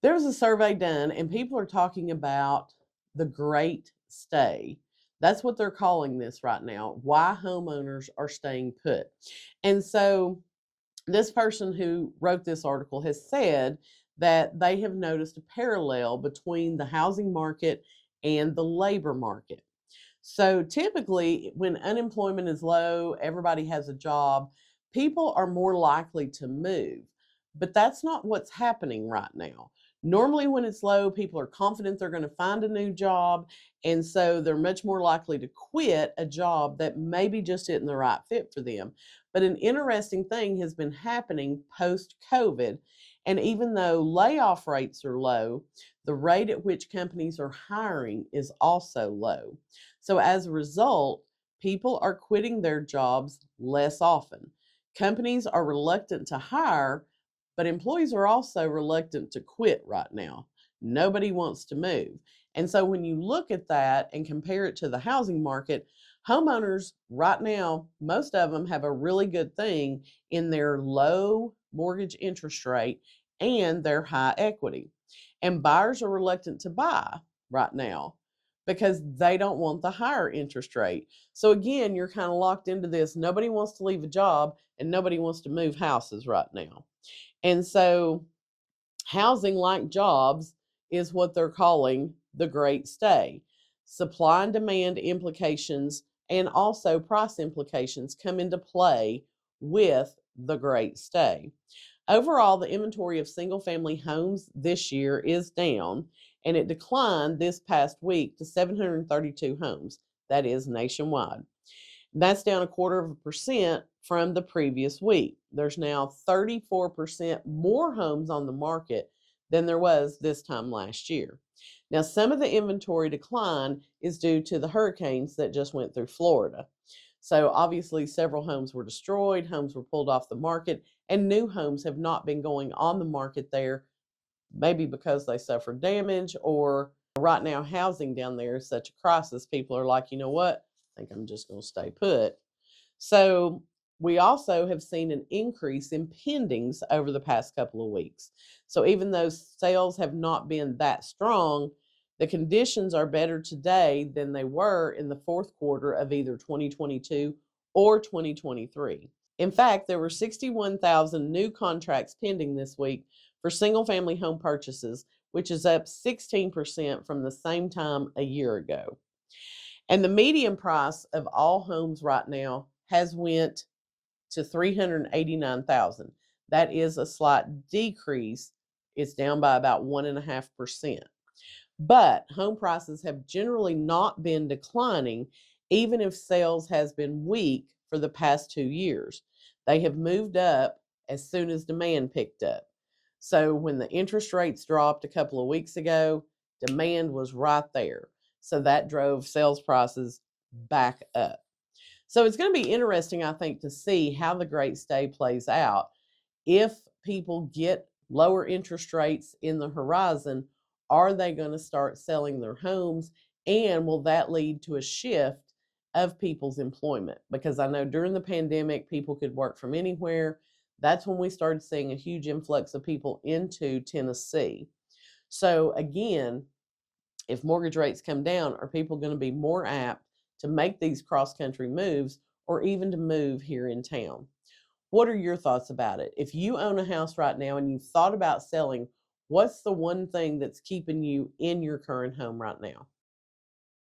There was a survey done, and people are talking about the great stay. That's what they're calling this right now. Why homeowners are staying put. And so, this person who wrote this article has said that they have noticed a parallel between the housing market and the labor market. So typically, when unemployment is low, everybody has a job, people are more likely to move. But that's not what's happening right now. Normally, when it's low, people are confident they're going to find a new job. And so they're much more likely to quit a job that maybe just isn't the right fit for them. But an interesting thing has been happening post COVID. And even though layoff rates are low, the rate at which companies are hiring is also low. So as a result, people are quitting their jobs less often. Companies are reluctant to hire, but employees are also reluctant to quit right now. Nobody wants to move. And so when you look at that and compare it to the housing market, homeowners right now, most of them have a really good thing in their low mortgage interest rate and their high equity. And buyers are reluctant to buy right now because they don't want the higher interest rate. So again, you're kind of locked into this. Nobody wants to leave a job and nobody wants to move houses right now. And so housing, like jobs, is what they're calling the great stay. Supply and demand implications and also price implications come into play with the great stay. Overall, the inventory of single family homes this year is down, and it declined this past week to 732 homes. That is nationwide. That's down 0.25% from the previous week. There's now 34% more homes on the market than there was this time last year. Now, some of the inventory decline is due to the hurricanes that just went through Florida. So, obviously, several homes were destroyed, homes were pulled off the market, and new homes have not been going on the market there, maybe because they suffered damage, or right now housing down there is such a crisis. People are like, you know what? I think I'm just going to stay put. So we also have seen an increase in pendings over the past couple of weeks. So even though sales have not been that strong, the conditions are better today than they were in the fourth quarter of either 2022 or 2023. In fact, there were 61,000 new contracts pending this week for single family home purchases, which is up 16% from the same time a year ago. And the median price of all homes right now has went to 389,000. That is a slight decrease. It's down by about 1.5%. But home prices have generally not been declining, even if sales has been weak for the past 2 years. They have moved up as soon as demand picked up. So when the interest rates dropped a couple of weeks ago, demand was right there. So that drove sales prices back up. So it's going to be interesting, I think, to see how the Great Stay plays out. If people get lower interest rates in the horizon, are they going to start selling their homes? And will that lead to a shift of people's employment? Because I know during the pandemic, people could work from anywhere. That's when we started seeing a huge influx of people into Tennessee. So again, if mortgage rates come down, are people going to be more apt to make these cross-country moves or even to move here in town? What are your thoughts about it? If you own a house right now and you've thought about selling, what's the one thing that's keeping you in your current home right now?